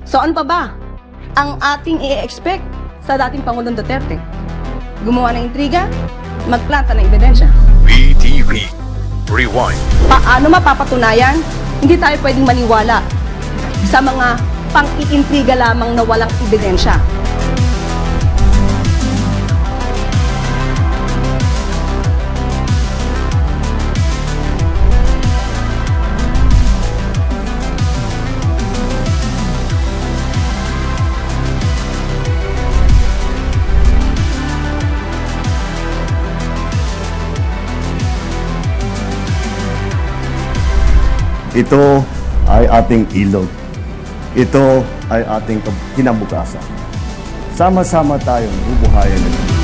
So ano pa ba ang ating i-expect sa dating Pangulong Duterte? Gumawa ng intriga, magplanta ng ebidensya. BTV Rewind. Paano mapapatunayan? Hindi tayo pwedeng maniwala sa mga pang-iintriga lamang na walang ebidensya. Ito ay ating ilog. Ito ay ating kinabukasan. Sama-sama tayong bubuhayan nito.